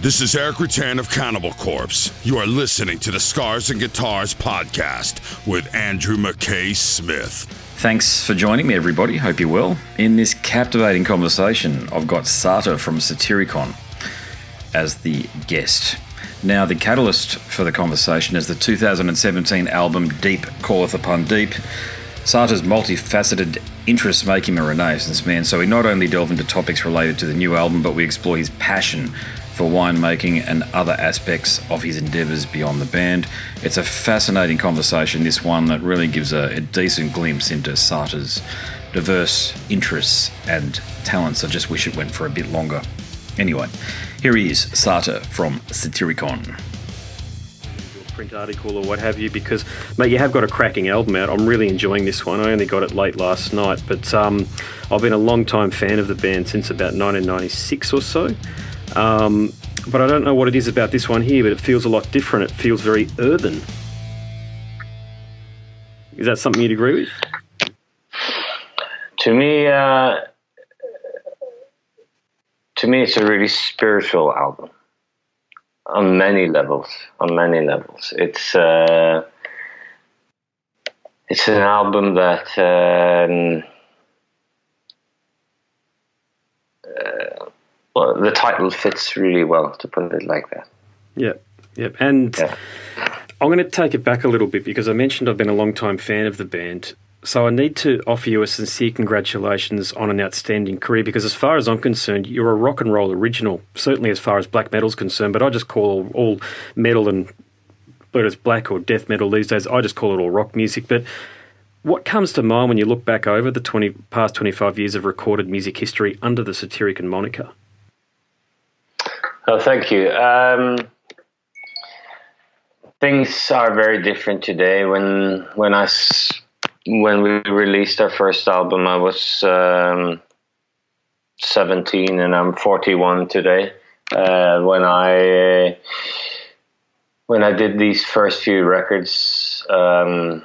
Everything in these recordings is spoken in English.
This is Eric Rutan of Cannibal Corpse. You are listening to the Scars and Guitars podcast with Andrew McKay Smith. Thanks for joining me, everybody. Hope you're well. In this captivating conversation, I've got Satyr from Satyricon as the guest. Now, the catalyst for the conversation is the 2017 album Deep, Calleth Upon Deep. Satyr's multifaceted interests make him a renaissance man, so we not only delve into topics related to the new album, but we explore his passion for winemaking and other aspects of his endeavours beyond the band. It's a fascinating conversation, this one that really gives a decent glimpse into Satyr's diverse interests and talents. I just wish it went for a bit longer. Anyway, here he is, Satyr from Satyricon. Print article or what have you, because mate, you have got a cracking album out. I'm really enjoying this one. I only got it late last night, but I've been a long time fan of the band since about 1996 or so. But I don't know what it is about this one here, but it feels a lot different. It feels very urban. Is that something you'd agree with? To me, it's a really spiritual album on many levels. It's an album that. Well, the title fits really well, to put it like that. Yep. And I'm going to take it back a little bit because I mentioned I've been a long-time fan of the band. So I need to offer you a sincere congratulations on an outstanding career, because as far as I'm concerned, you're a rock and roll original, certainly as far as black metal's concerned, but I just call all metal, and whether it's black or death metal these days, I just call it all rock music. But what comes to mind when you look back over the past 25 years of recorded music history under the Satyricon moniker? Oh, thank you. Things are very different today. When we released our first album, I was 17, and I'm 41 today. When I did these first few records, I'd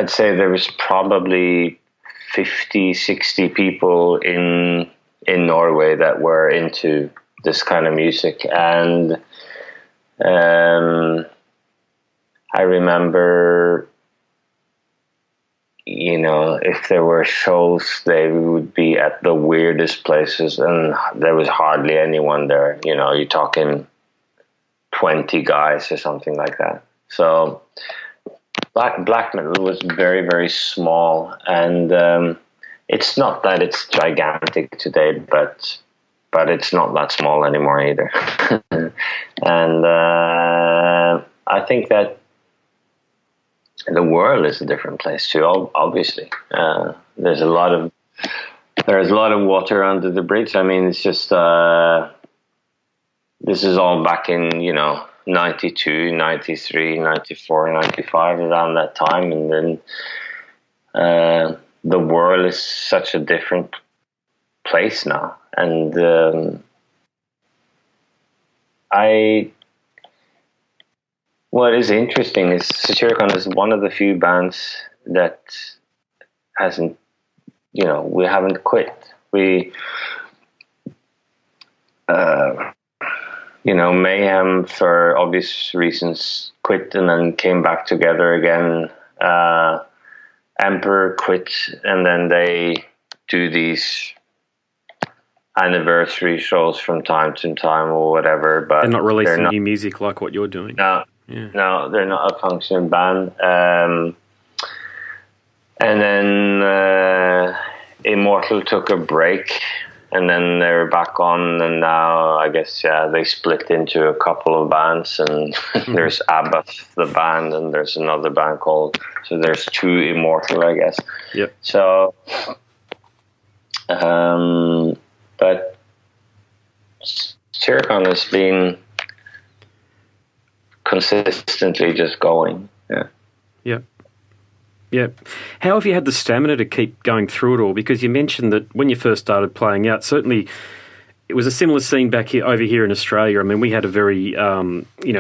say there was probably 50, 60 people in Norway that were into this kind of music. And I remember, if there were shows, they would be at the weirdest places, and there was hardly anyone there. You're talking 20 guys or something like that. So black metal was very, very small, and it's not that it's gigantic today, but it's not that small anymore either. And I think that the world is a different place too. Obviously, there's a lot of water under the bridge. I mean, it's just this is all back in 92, 93, 94, 95, around that time. And then the world is such a different place now. And what is interesting is Satyricon is one of the few bands that hasn't, we haven't quit. We, Mayhem, for obvious reasons, quit and then came back together again. Emperor quit, and then they do these anniversary shows from time to time or whatever. But they're not releasing new music like what you're doing. No, they're not a functioning band. And then Immortal took a break, and then they were back on, and now I guess they split into a couple of bands, and there's ABBA, the band, and there's another band called, so there's two Immortal, I guess. Yep. So, but Satyricon has been consistently just going. Yeah. How have you had the stamina to keep going through it all? Because you mentioned that when you first started playing out, certainly it was a similar scene back here, over here in Australia. I mean, we had a very,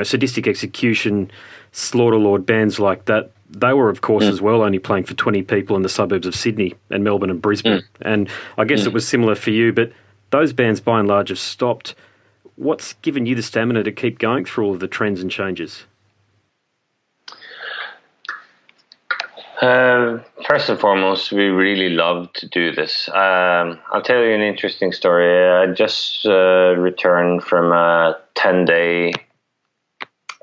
Sadistic Execution, Slaughterlord, bands like that. They were, of course, as well, only playing for 20 people in the suburbs of Sydney and Melbourne and Brisbane. And I guess it was similar for you, but those bands by and large have stopped. What's given you the stamina to keep going through all of the trends and changes? First and foremost, we really love to do this. I'll tell you an interesting story. I just returned from a 10-day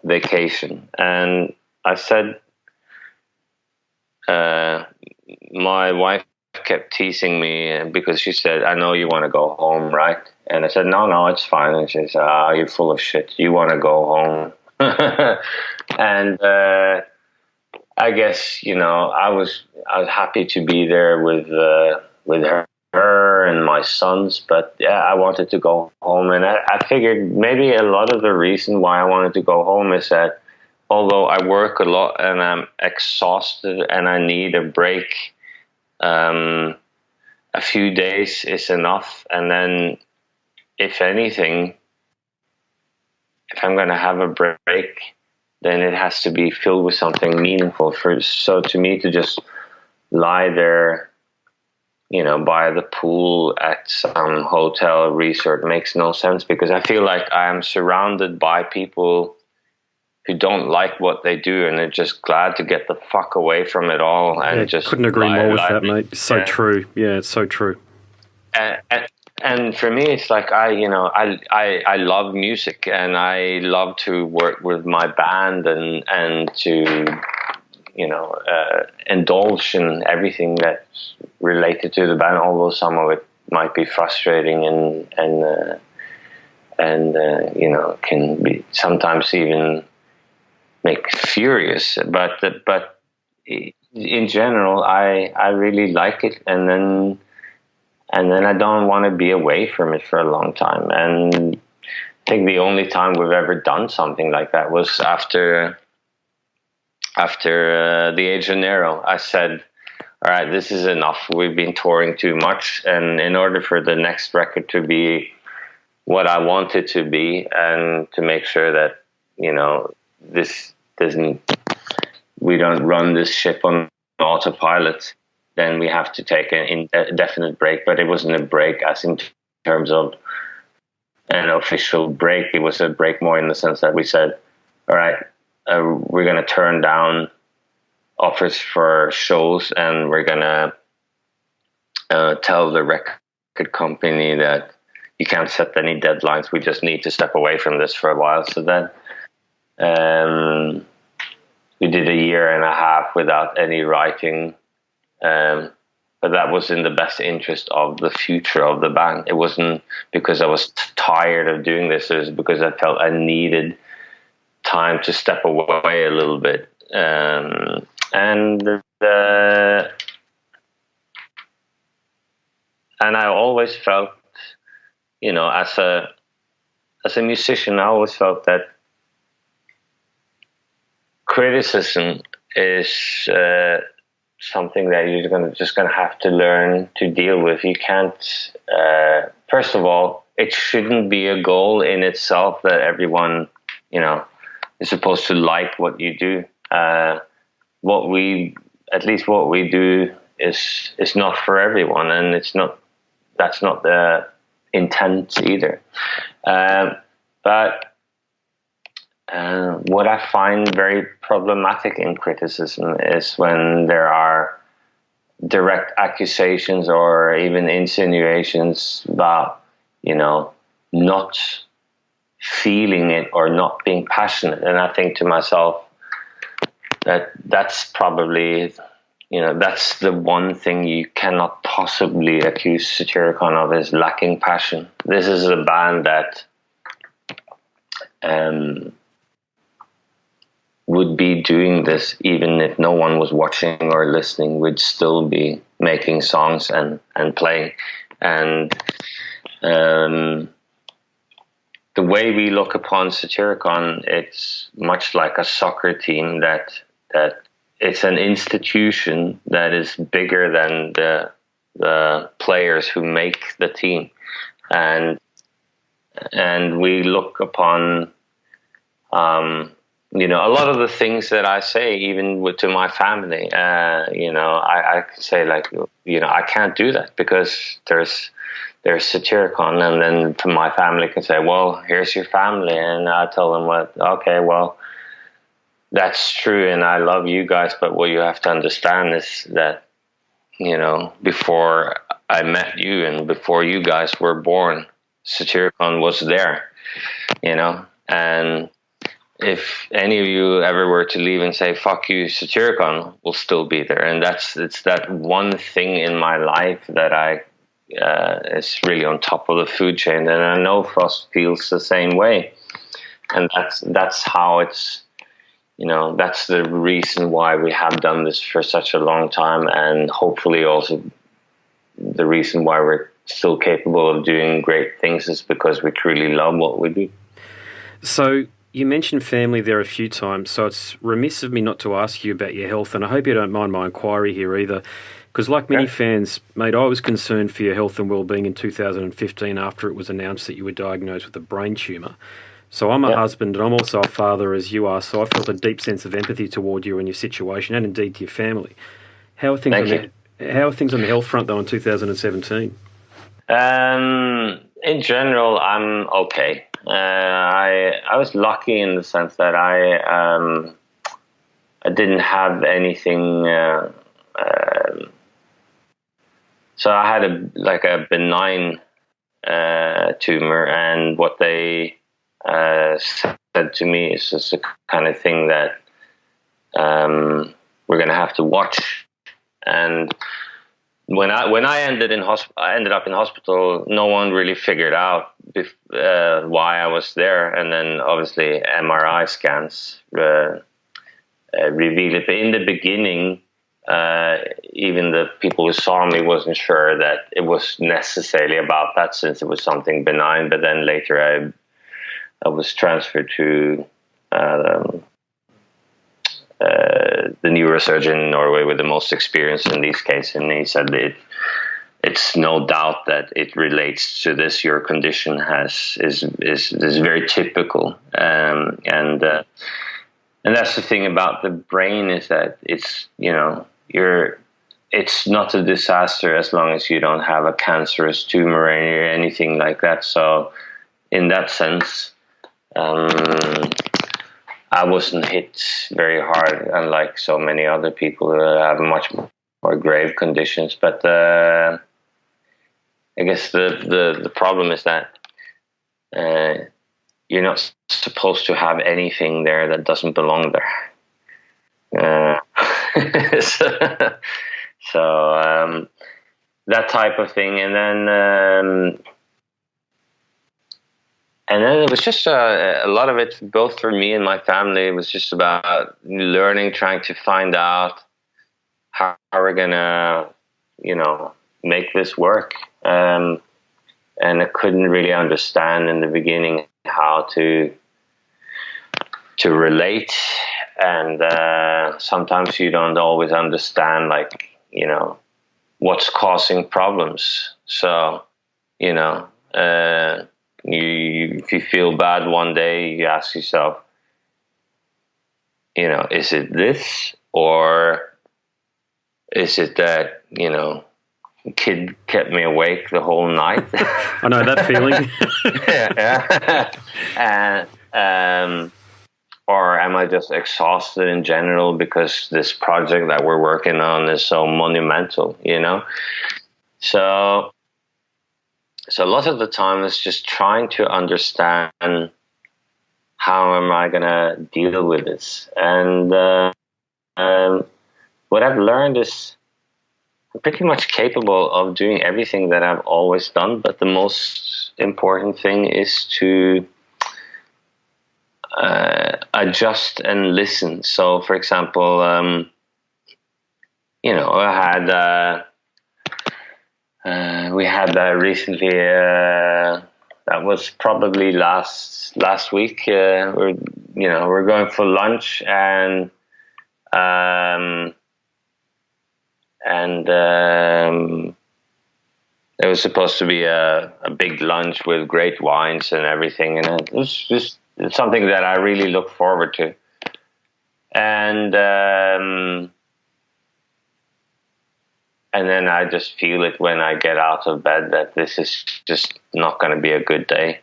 vacation, and I said, my wife kept teasing me because she said, I know you want to go home, right? And I said, no, it's fine. And she said, you're full of shit. You want to go home. And I guess, I was happy to be there with her and my sons, but yeah, I wanted to go home. And I figured maybe a lot of the reason why I wanted to go home is that although I work a lot and I'm exhausted and I need a break, a few days is enough. And then if anything, if I'm going to have a break, then it has to be filled with something meaningful. So to me, to just lie there, by the pool at some hotel resort makes no sense, because I feel like I am surrounded by people who don't like what they do and are just glad to get the fuck away from it all. And just couldn't agree more with that, mate. It's so true. Yeah, it's so true. And for me, it's like I love music, and I love to work with my band and to indulge in everything that's related to the band. Although some of it might be frustrating and can be sometimes even make furious. But in general, I really like it, and then I don't want to be away from it for a long time. And I think the only time we've ever done something like that was after the Age of Nero. I said, all right, this is enough. We've been touring too much. And in order for the next record to be what I want it to be, and to make sure that, this doesn't, we don't run this ship on autopilot, then we have to take an indefinite break. But it wasn't a break as in terms of an official break. It was a break more in the sense that we said, all right, we're going to turn down offers for shows, and we're going to tell the record company that you can't set any deadlines. We just need to step away from this for a while. So then we did a year and a half without any writing. But that was in the best interest of the future of the band. It wasn't because I was tired of doing this. It was because I felt I needed time to step away a little bit. And I always felt, as a musician, I always felt that criticism is something that you're just going to have to learn to deal with. You can't. First of all, it shouldn't be a goal in itself that everyone, is supposed to like what you do. What we do is not for everyone, and that's not the intent either. But what I find very problematic in criticism is when there are direct accusations or even insinuations about, not feeling it or not being passionate. And I think to myself that that's probably, that's the one thing you cannot possibly accuse Satyricon of, is lacking passion. This is a band that would be doing this even if no one was watching or listening, would still be making songs and playing. And the way we look upon Satyricon, it's much like a soccer team that it's an institution that is bigger than the players who make the team. And we look upon a lot of the things that I say, even to my family, I say, like, I can't do that because there's there's Satyricon, and then my family can say, well, here's your family, and I tell them, okay, well, that's true, and I love you guys, but what you have to understand is that, before I met you and before you guys were born, Satyricon was there, and if any of you ever were to leave and say, fuck you, Satyricon will still be there. And it's that one thing in my life that is really on top of the food chain. And I know Frost feels the same way. And that's how it's, that's the reason why we have done this for such a long time. And hopefully also the reason why we're still capable of doing great things is because we truly love what we do. So you mentioned family there a few times, so it's remiss of me not to ask you about your health, and I hope you don't mind my inquiry here either, because like many fans, mate, I was concerned for your health and well-being in 2015 after it was announced that you were diagnosed with a brain tumour. So I'm a husband and I'm also a father as you are, so I felt a deep sense of empathy toward you and your situation, and indeed to your family. How are things on the health front though in 2017? In general, I'm okay. I was lucky in the sense that I didn't have anything. So I had a benign tumor, and what they said to me is just the kind of thing that we're going to have to watch. And when I ended up in hospital, no one really figured out why I was there, and then obviously MRI scans revealed it. But in the beginning, even the people who saw me wasn't sure that it was necessarily about that, since it was something benign. But then later, I was transferred to the neurosurgeon in Norway with the most experience in these cases, and he said that it's no doubt that it relates to this. Your condition is very typical, and that's the thing about the brain, is that it's it's not a disaster as long as you don't have a cancerous tumor or anything like that. So in that sense, I wasn't hit very hard, unlike so many other people who have much more grave conditions. But I guess the problem is that you're not supposed to have anything there that doesn't belong there. So that type of thing, and then it was just a lot of it, both for me and my family. It was just about learning, trying to find out how we're gonna, make this work. And I couldn't really understand in the beginning how to relate. And sometimes you don't always understand, what's causing problems. So, if you feel bad one day, you ask yourself, is it this, or is it that, kid kept me awake the whole night? I know that feeling. And or am I just exhausted in general because this project that we're working on is so monumental, So a lot of the time it's just trying to understand, how am I going to deal with this? And what I've learned is I'm pretty much capable of doing everything that I've always done, but the most important thing is to adjust and listen. So, for example, I had... we had recently, that was probably last week. We're going for lunch, and it was supposed to be a big lunch with great wines and everything, and it was just something that I really look forward to. And and then I just feel it when I get out of bed that this is just not going to be a good day.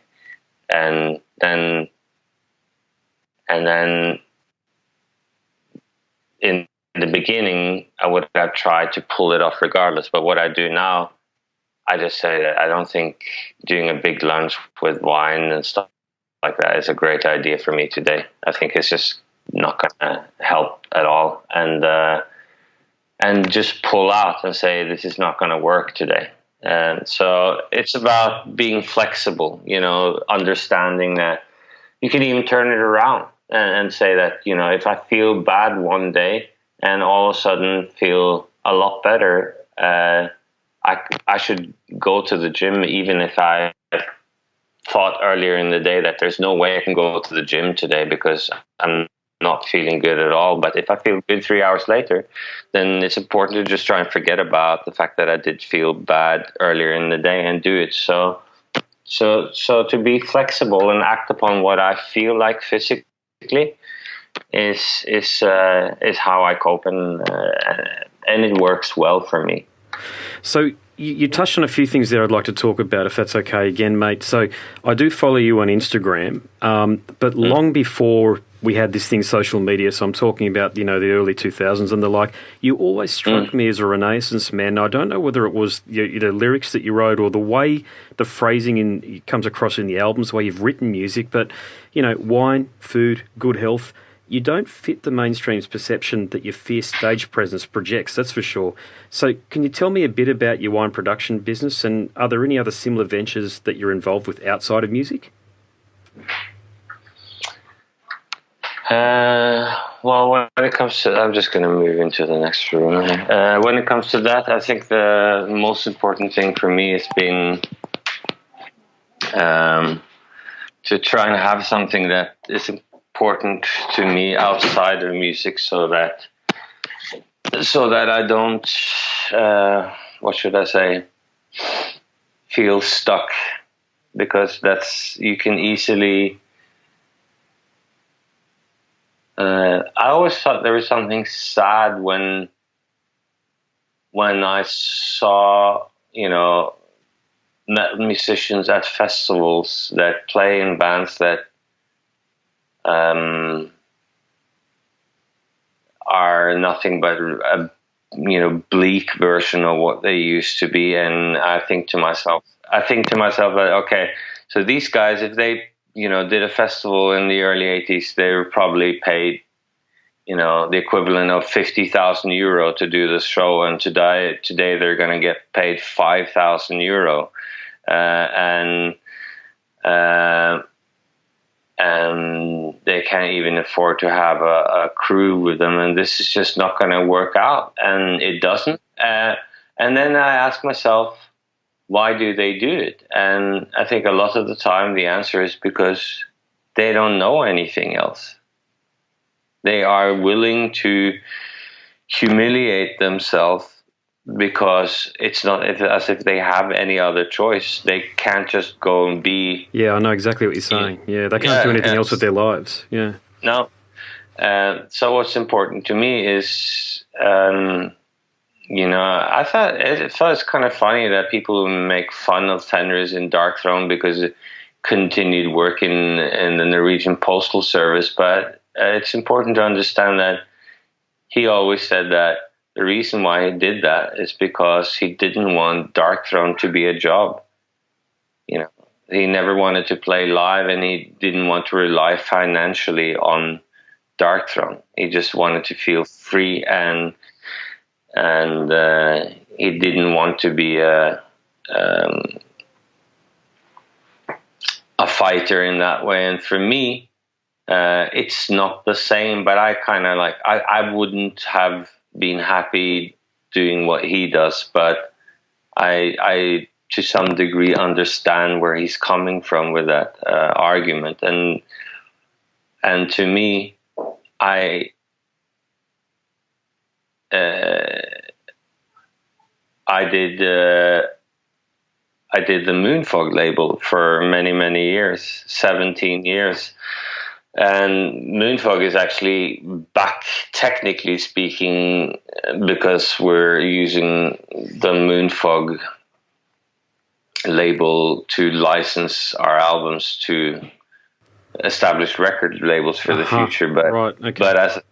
And then in the beginning, I would have tried to pull it off regardless. But what I do now, I just say that I don't think doing a big lunch with wine and stuff like that is a great idea for me today. I think it's just not going to help at all. And just pull out and say, this is not going to work today. And so it's about being flexible, understanding that you can even turn it around and say that, if I feel bad one day and all of a sudden feel a lot better, I should go to the gym, even if I thought earlier in the day that there's no way I can go to the gym today because I'm not feeling good at all. But if I feel good 3 hours later, then it's important to just try and forget about the fact that I did feel bad earlier in the day and do it. So to be flexible and act upon what I feel like physically is how I cope, and it works well for me. So you touched on a few things there I'd like to talk about, if that's okay again, mate. So I do follow you on Instagram, but long before we had this thing, social media, so I'm talking about, the early 2000s and the like, you always struck me as a Renaissance man. Now, I don't know whether it was the lyrics that you wrote or the way the phrasing comes across in the albums, the way you've written music, but, wine, food, good health, you don't fit the mainstream's perception that your fierce stage presence projects, that's for sure. So can you tell me a bit about your wine production business, and are there any other similar ventures that you're involved with outside of music? Well, when it comes to, I'm just going to move into the next room. When it comes to that, I think the most important thing for me has been to try and have something that is important to me outside of music, so that I don't, what should I say, feel stuck, because you can easily. I always thought there was something sad when I saw, musicians at festivals that play in bands that are nothing but a bleak version of what they used to be. And I think to myself that, okay, so these guys, if they did a festival in the early 80s, they were probably paid the equivalent of 50,000 euro to do this show, and today they're going to get paid 5,000 euro, and they can't even afford to have a crew with them, and this is just not going to work out, and it doesn't. And then I ask myself, why do they do it? And I think a lot of the time the answer is because they don't know anything else. They are willing to humiliate themselves because it's not as if they have any other choice. They can't just go and be... Yeah, I know exactly what you're saying. Yeah, they can't do anything else with their lives. Yeah. No. So what's important to me is... I thought it's kind of funny that people make fun of Fenris in Dark Throne because it continued work in the Norwegian Postal Service, but it's important to understand that he always said that the reason why he did that is because he didn't want Dark Throne to be a job. He never wanted to play live, and he didn't want to rely financially on Dark Throne. He just wanted to feel free, and he didn't want to be a fighter in that way. And for me, it's not the same, but I kind of I wouldn't have been happy doing what he does, but I to some degree understand where he's coming from with that argument. And to me, I did the Moonfog label for many, many years, 17 years. And Moonfog is actually back, technically speaking, because we're using the Moonfog label to license our albums to established record labels for the future. But right, okay. but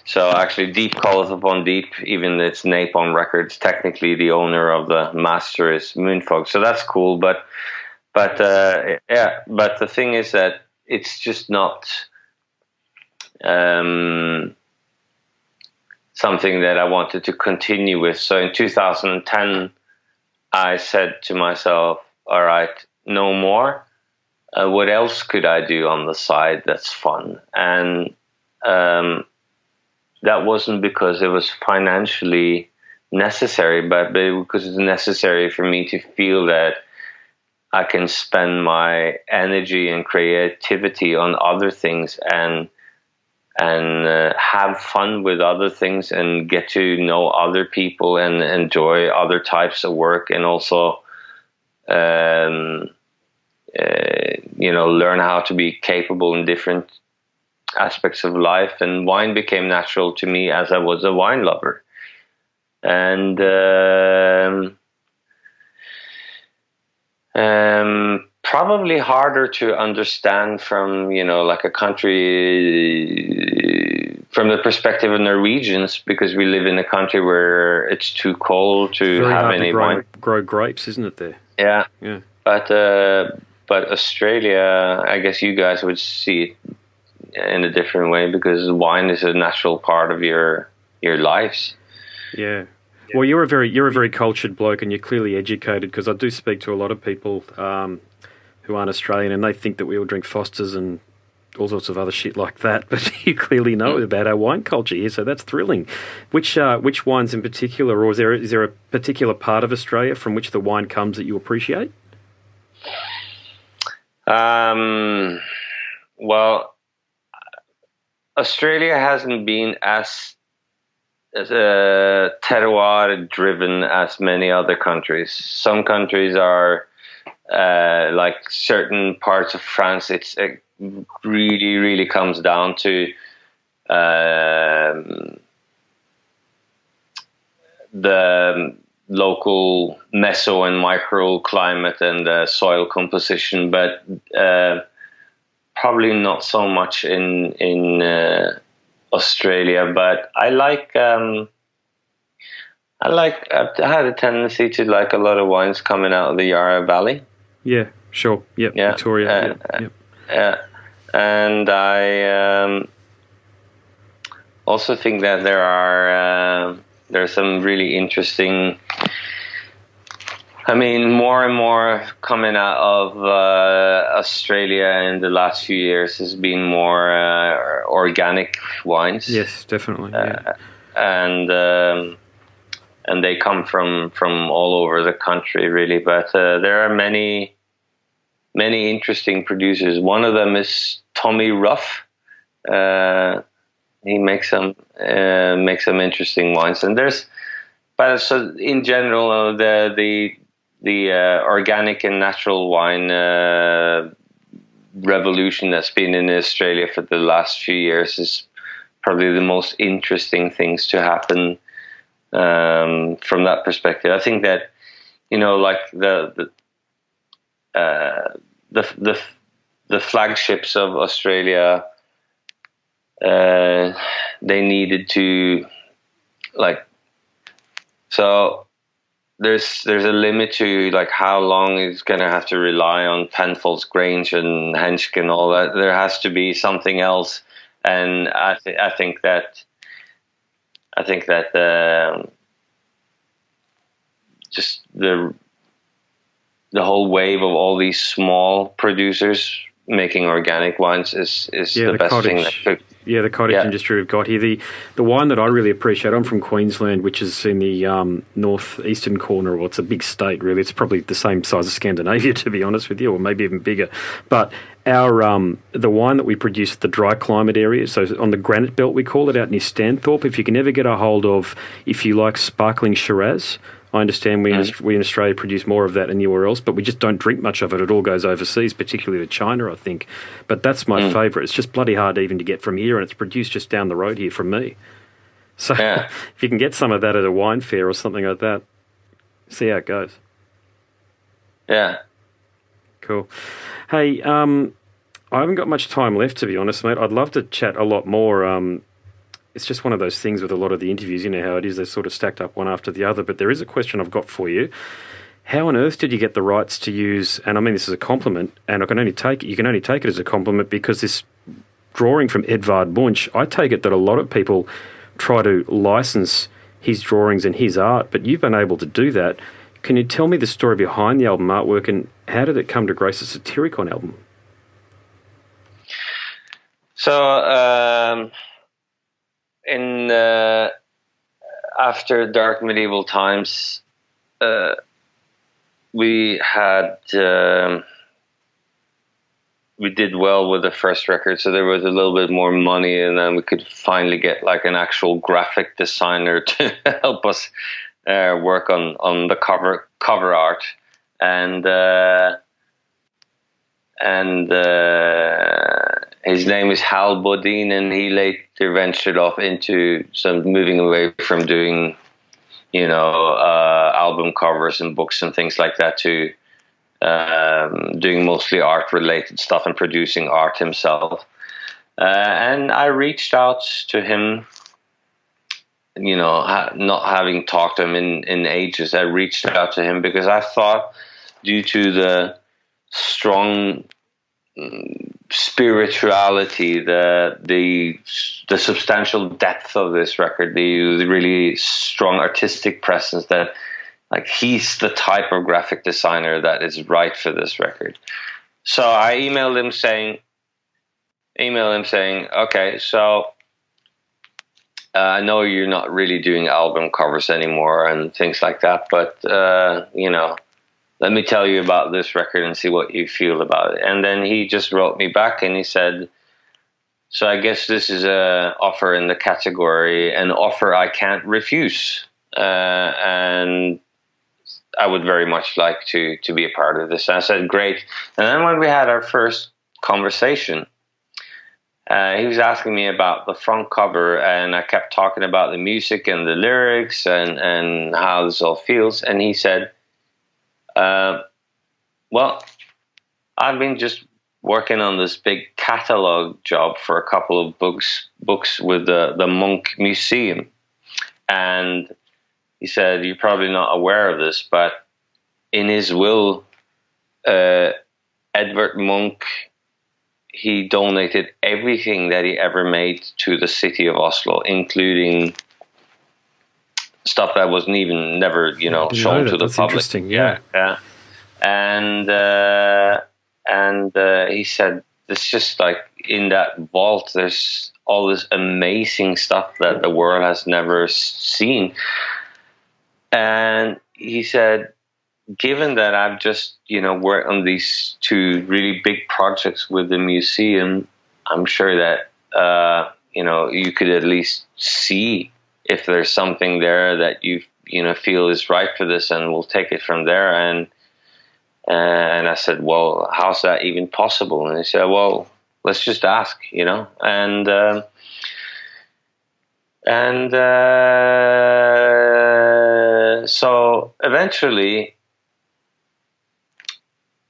so actually, Deep Calleth Upon Deep, even it's Napalm Records, technically the owner of the master is Moonfog. So that's cool. But the thing is that it's just not something that I wanted to continue with. So in 2010, I said to myself, all right, no more. What else could I do on the side that's fun? And that wasn't because it was financially necessary, but because it's necessary for me to feel that I can spend my energy and creativity on other things and have fun with other things and get to know other people and enjoy other types of work, and also learn how to be capable in different aspects of life. And wine became natural to me as I was a wine lover. And probably harder to understand from, like a country, from the perspective of Norwegians, because we live in a country where it's too cold to have any wine. Grow grapes, isn't it, there? Yeah. But Australia, I guess you guys would see it in a different way, because wine is a natural part of your lives. Yeah. Well, you're a very cultured bloke, and you're clearly educated, because I do speak to a lot of people who aren't Australian, and they think that we all drink Fosters and all sorts of other shit like that. But you clearly know about our wine culture here, so that's thrilling. Which wines in particular, or is there a particular part of Australia from which the wine comes that you appreciate? Well, Australia hasn't been as terroir driven as many other countries. Some countries are like certain parts of France. It really, really comes down to the local meso and microclimate and soil composition, but probably not so much in Australia. But I had a tendency to like a lot of wines coming out of the Yarra Valley. Yeah, sure. Yep. Yeah, Victoria. Yeah. And I also think that there's some really interesting, more and more coming out of Australia in the last few years has been more organic wines. Yes, definitely. And they come from all over the country, really. But there are many interesting producers. One of them is Tommy Ruff. He makes some interesting wines, and so in general, the organic and natural wine revolution that's been in Australia for the last few years is probably the most interesting things to happen from that perspective. I think that like the flagships of Australia, they needed to so there's a limit to like how long it's going to have to rely on Penfolds Grange and Henschke and all that. There has to be something else, and I think that just the whole wave of all these small producers making organic wines is the best thing that could. Yeah, the cottage industry we've got here. The wine that I really appreciate, I'm from Queensland, which is in the northeastern corner. Well, it's a big state, really. It's probably the same size as Scandinavia, to be honest with you, or maybe even bigger. But our the wine that we produce at the dry climate area, so on the Granite Belt, we call it, out near Stanthorpe. If you can ever get a hold of, if you like sparkling Shiraz, I understand we in Australia produce more of that than anywhere else, but we just don't drink much of it. It all goes overseas, particularly to China, I think. But that's my favourite. It's just bloody hard even to get from here, and it's produced just down the road here from me. So if you can get some of that at a wine fair or something like that, see how it goes. Yeah. Cool. Hey, I haven't got much time left, to be honest, mate. I'd love to chat a lot more. It's just one of those things with a lot of the interviews, you know how it is, they're sort of stacked up one after the other. But there is a question I've got for you. How on earth did you get the rights to use, and I mean this is a compliment, and you can only take it as a compliment because this drawing from Edvard Munch, I take it that a lot of people try to license his drawings and his art, but you've been able to do that. Can you tell me the story behind the album artwork, and how did it come to grace a Satyricon album? So, after Dark Medieval Times, we did well with the first record, so there was a little bit more money, and then we could finally get like an actual graphic designer to help us work on the cover art, and his name is Hal Bodine, and he later ventured off into moving away from doing, album covers and books and things like that to doing mostly art-related stuff and producing art himself. And I reached out to him, not having talked to him in ages. I reached out to him because I thought, due to the strong spirituality, the substantial depth of this record, the really strong artistic presence, that like he's the type of graphic designer that is right for this record. So I emailed him saying, okay, so I know you're not really doing album covers anymore and things like that, but let me tell you about this record and see what you feel about it. And then he just wrote me back and he said, so I guess this is a offer in the category, an offer I can't refuse. And I would very much like to be a part of this. And I said, great. And then when we had our first conversation, he was asking me about the front cover, and I kept talking about the music and the lyrics and how this all feels. And he said, well, I've been just working on this big catalog job for a couple of books with the Munch Museum. And he said, you're probably not aware of this, but in his will, Edvard Munch, he donated everything that he ever made to the city of Oslo, including stuff that wasn't even never, shown to the That's public. Interesting, yeah. And he said, it's just like in that vault, there's all this amazing stuff that the world has never seen. And he said, given that I've just, worked on these two really big projects with the museum, I'm sure that, you could at least see if there's something there that you feel is right for this, and we'll take it from there. And I said, well, how's that even possible? And he said, well, let's just ask, so eventually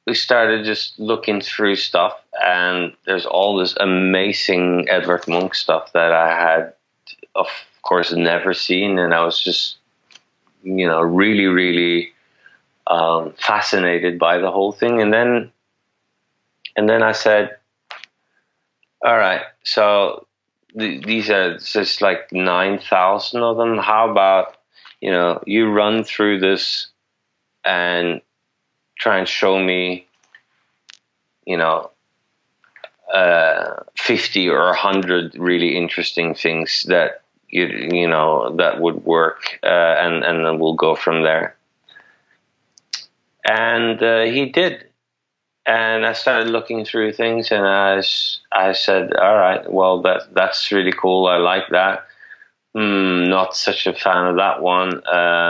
we started just looking through stuff, and there's all this amazing Edvard Munch stuff that I had, of course, never seen, and I was just, really, really fascinated by the whole thing. And then I said, all right, so these are just like 9,000 of them. How about, you run through this and try and show me, 50 or 100 really interesting things that that would work, and then we'll go from there. And he did. And I started looking through things, and I said, all right, well, that's really cool. I like that. Not such a fan of that one.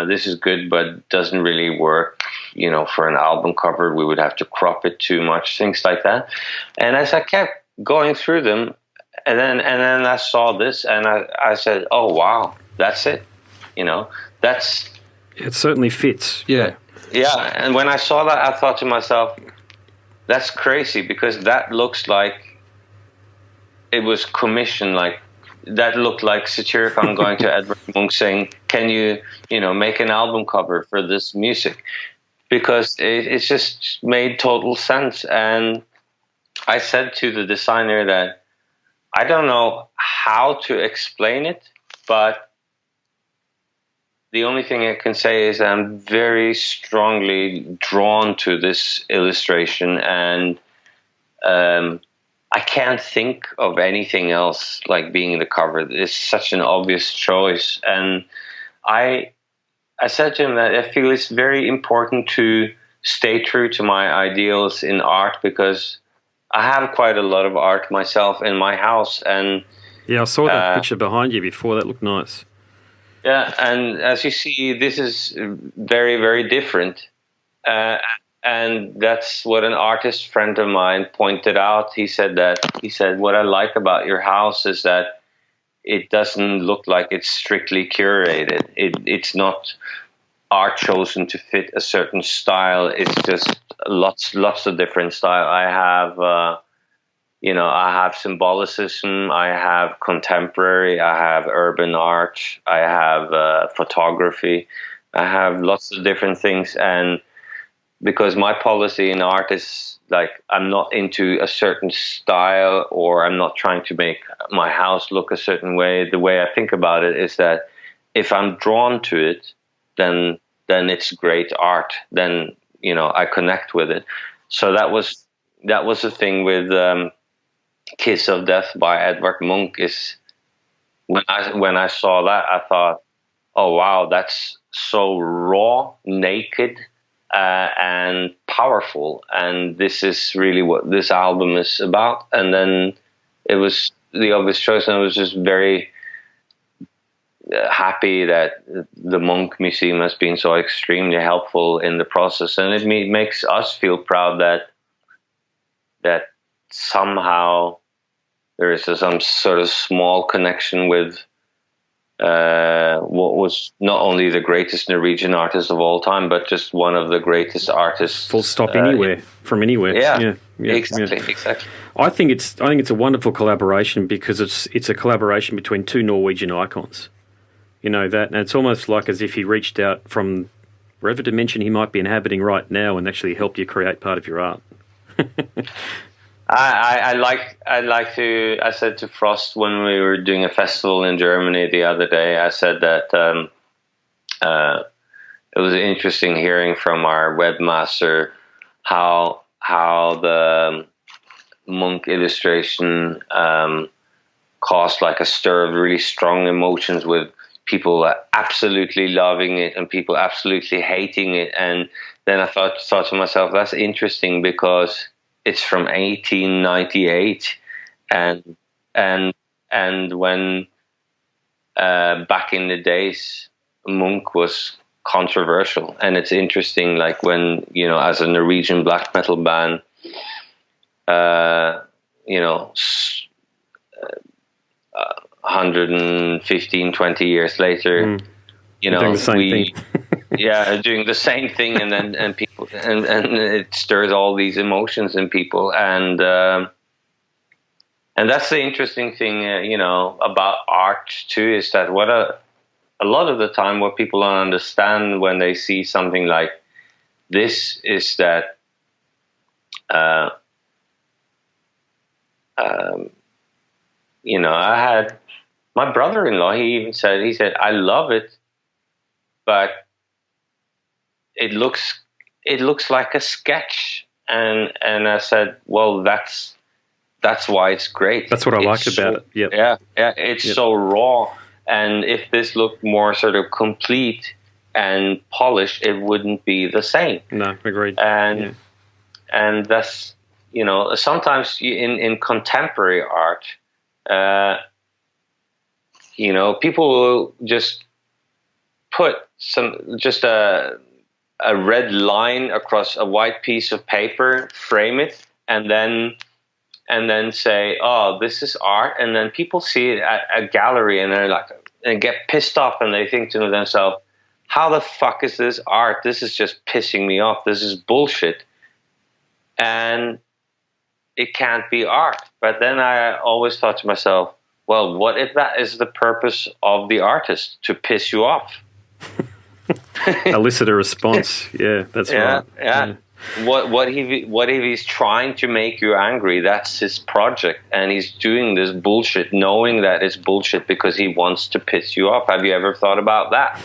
This is good, but doesn't really work. For an album cover, we would have to crop it too much, things like that. And as I kept going through them, and then I saw this, and I said, "Oh wow, that's it." That's It certainly fits. Yeah. yeah. And when I saw that, I thought to myself, "That's crazy," because that looks like it was commissioned. Like that looked like Satyricon going to Edvard Munch saying, "Can you, make an album cover for this music?" Because it just made total sense. And I said to the designer that I don't know how to explain it, but the only thing I can say is I'm very strongly drawn to this illustration, and I can't think of anything else like being the cover. It's such an obvious choice. And I said to him that I feel it's very important to stay true to my ideals in art, because I have quite a lot of art myself in my house. And Yeah, I saw that picture behind you before. That looked nice. yeah, and as you see, this is very, very different. And that's what an artist friend of mine pointed out. He said, what I like about your house is that it doesn't look like it's strictly curated. It's not art chosen to fit a certain style. It's just lots of different style. I have symbolicism, I have contemporary, I have urban art, I have photography, I have lots of different things. And because my policy in art is like, I'm not into a certain style, or I'm not trying to make my house look a certain way. The way I think about it is that if I'm drawn to it, then it's great art. Then, I connect with it. So that was the thing with Kiss of Death by Edvard Munch. Is when I saw that, I thought, oh wow, that's so raw, naked, and powerful, and this is really what this album is about. And then it was the obvious choice, and I was just very happy that the Munch Museum has been so extremely helpful in the process, and it makes us feel proud that somehow there is some sort of small connection with what was not only the greatest Norwegian artist of all time, but just one of the greatest artists. Full stop. From anywhere. Yeah, yeah, exactly. I think it's a wonderful collaboration, because it's a collaboration between two Norwegian icons. That, and it's almost like as if he reached out from wherever dimension he might be inhabiting right now and actually helped you create part of your art. I said to Frost when we were doing a festival in Germany the other day, I said that it was interesting hearing from our webmaster how the Munch illustration caused like a stir of really strong emotions, with people absolutely loving it and people absolutely hating it. And then I thought to myself, that's interesting, because it's from 1898, and when back in the days, Munch was controversial. And it's interesting, like when, as a Norwegian black metal band, 115, 20 years later, doing the same thing. doing the same thing, and people, and it stirs all these emotions in people, and that's the interesting thing, about art too, is that a lot of the time what people don't understand when they see something like this is that I had my brother-in-law, he said, I love it, but it looks like a sketch. And I said, well, that's why it's great. That's what I like about it. Yep. Yeah. It's so raw. And if this looked more sort of complete and polished, it wouldn't be the same. No, agreed. And that's, sometimes in contemporary art, people will just put a red line across a white piece of paper, frame it, and then say, "Oh, this is art." And then people see it at a gallery, and they're like, and get pissed off, and they think to themselves, "How the fuck is this art? This is just pissing me off. This is bullshit." And it can't be art. But then I always thought to myself, well, what if that is the purpose of the artist, to piss you off? Elicit a response. Yeah, that's right. Yeah. What if he's trying to make you angry? That's his project, and he's doing this bullshit, knowing that it's bullshit because he wants to piss you off. Have you ever thought about that?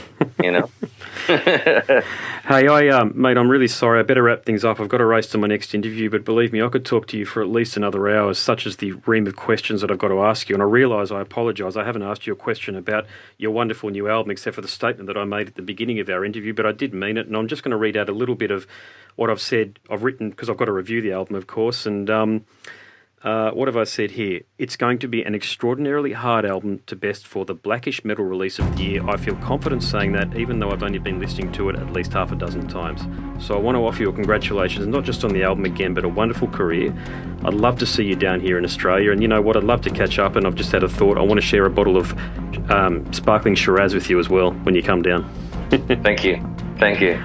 Hey, mate, I'm really sorry. I better wrap things up. I've got to race to my next interview, but believe me, I could talk to you for at least another hour, such as the ream of questions that I've got to ask you. And I realise, I apologise, I haven't asked you a question about your wonderful new album, except for the statement that I made at the beginning of our interview, but I did mean it. And I'm just going to read out a little bit of what I've said. I've written, because I've got to review the album, of course, and what have I said here? It's going to be an extraordinarily hard album to best for the blackish metal release of the year. I feel confident saying that, even though I've only been listening to it at least half a dozen times. So I want to offer you a congratulations, not just on the album again, but a wonderful career. I'd love to see you down here in Australia, and you know what? I'd love to catch up, and I've just had a thought. I want to share a bottle of sparkling Shiraz with you as well when you come down. Thank you. Thank you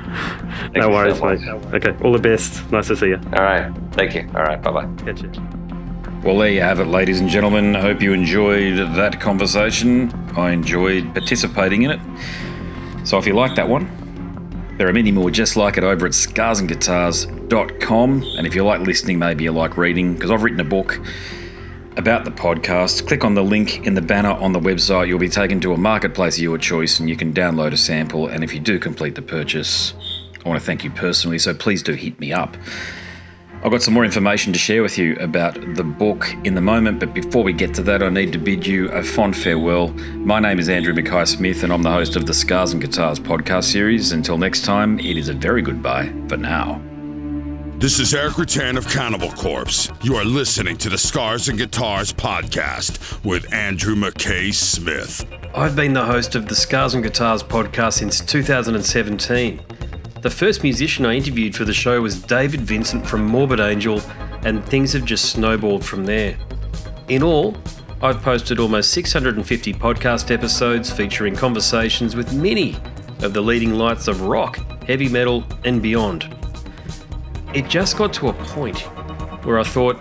no worries, so mate. Okay, all the best. Nice to see you. All right. Thank you. All right. Bye-bye. Catch you. Well, there you have it, ladies and gentlemen. I hope you enjoyed that conversation. I enjoyed participating in it. So if you like that one, there are many more just like it over at scarsandguitars.com. And if you like listening, maybe you like reading, because I've written a book about the podcast. Click on the link in the banner on the website. You'll be taken to a marketplace of your choice, and you can download a sample. And if you do complete the purchase, I want to thank you personally, so please do hit me up. I've got some more information to share with you about the book in the moment, but before we get to that, I need to bid you a fond farewell. My name is Andrew Mackay-Smith, and I'm the host of the Scars and Guitars podcast series. Until next time, it is a very goodbye for now. This is Eric Rattan of Cannibal Corpse. You are listening to the Scars and Guitars podcast with Andrew Mackay-Smith. I've been the host of the Scars and Guitars podcast since 2017. The first musician I interviewed for the show was David Vincent from Morbid Angel, and things have just snowballed from there. In all, I've posted almost 650 podcast episodes featuring conversations with many of the leading lights of rock, heavy metal, and beyond. It just got to a point where I thought,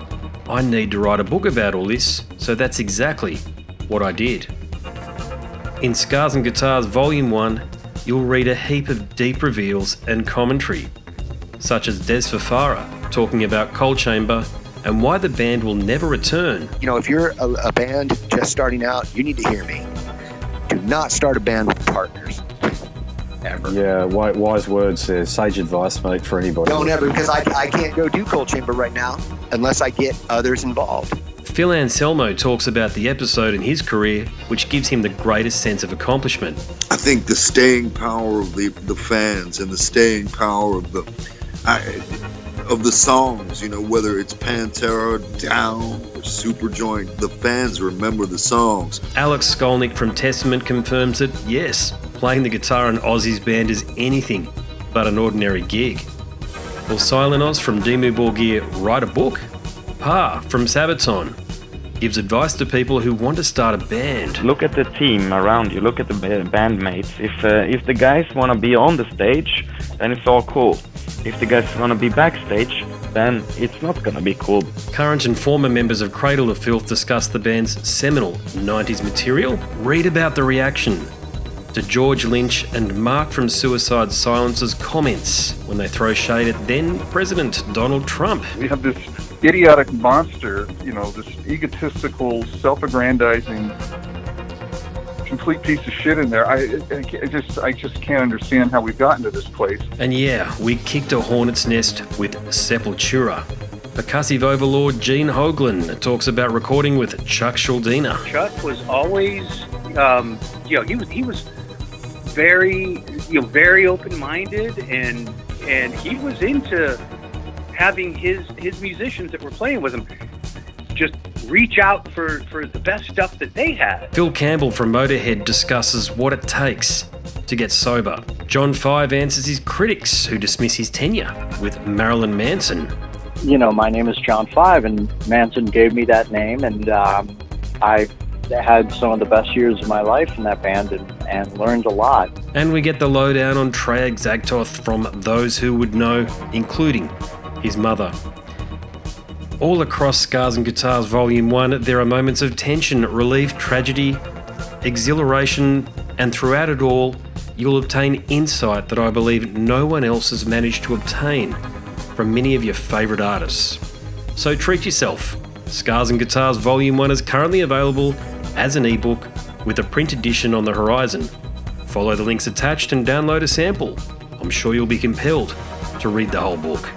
I need to write a book about all this, so that's exactly what I did. In Scars and Guitars Volume 1, you'll read a heap of deep reveals and commentary, such as Des Fafara talking about Coal Chamber and why the band will never return. You know, if you're a band just starting out, you need to hear me. Do not start a band with partners. Ever. Yeah, wise words there. Sage advice, mate, for anybody. Don't ever, because I can't go do Coal Chamber right now unless I get others involved. Phil Anselmo talks about the episode in his career which gives him the greatest sense of accomplishment. I think the staying power of the fans and the staying power of the songs, you know, whether it's Pantera, Down, or Superjoint, the fans remember the songs. Alex Skolnick from Testament confirms that, yes, playing the guitar in Ozzy's band is anything but an ordinary gig. Will Silenos from Dimmu Borgir write a book? Pa from Sabaton gives advice to people who want to start a band. Look at the team around you. Look at the bandmates. If the guys want to be on the stage, then it's all cool. If the guys want to be backstage, then it's not going to be cool. Current and former members of Cradle of Filth discuss the band's seminal 90s material. Read about the reaction to George Lynch and Mark from Suicide Silence's comments when they throw shade at then President Donald Trump. We have this idiotic monster, you know, this egotistical, self-aggrandizing, complete piece of shit in there. I just can't understand how we've gotten to this place. And yeah, we kicked a hornet's nest with Sepultura. Percussive overlord Gene Hoglan talks about recording with Chuck Schuldiner. Chuck was always, he was very open-minded, and he was into having his musicians that were playing with him just reach out for the best stuff that they had. Phil Campbell from Motorhead discusses what it takes to get sober. John Five answers his critics who dismiss his tenure with Marilyn Manson. You know, my name is John Five, and Manson gave me that name, and I had some of the best years of my life in that band and learned a lot. And we get the lowdown on Trey Exagtoth from those who would know, including his mother. All across Scars and Guitars Volume 1, there are moments of tension, relief, tragedy, exhilaration, and throughout it all, you'll obtain insight that I believe no one else has managed to obtain from many of your favourite artists. So treat yourself. Scars and Guitars Volume 1 is currently available as an ebook with a print edition on the horizon. Follow the links attached and download a sample. I'm sure you'll be compelled to read the whole book.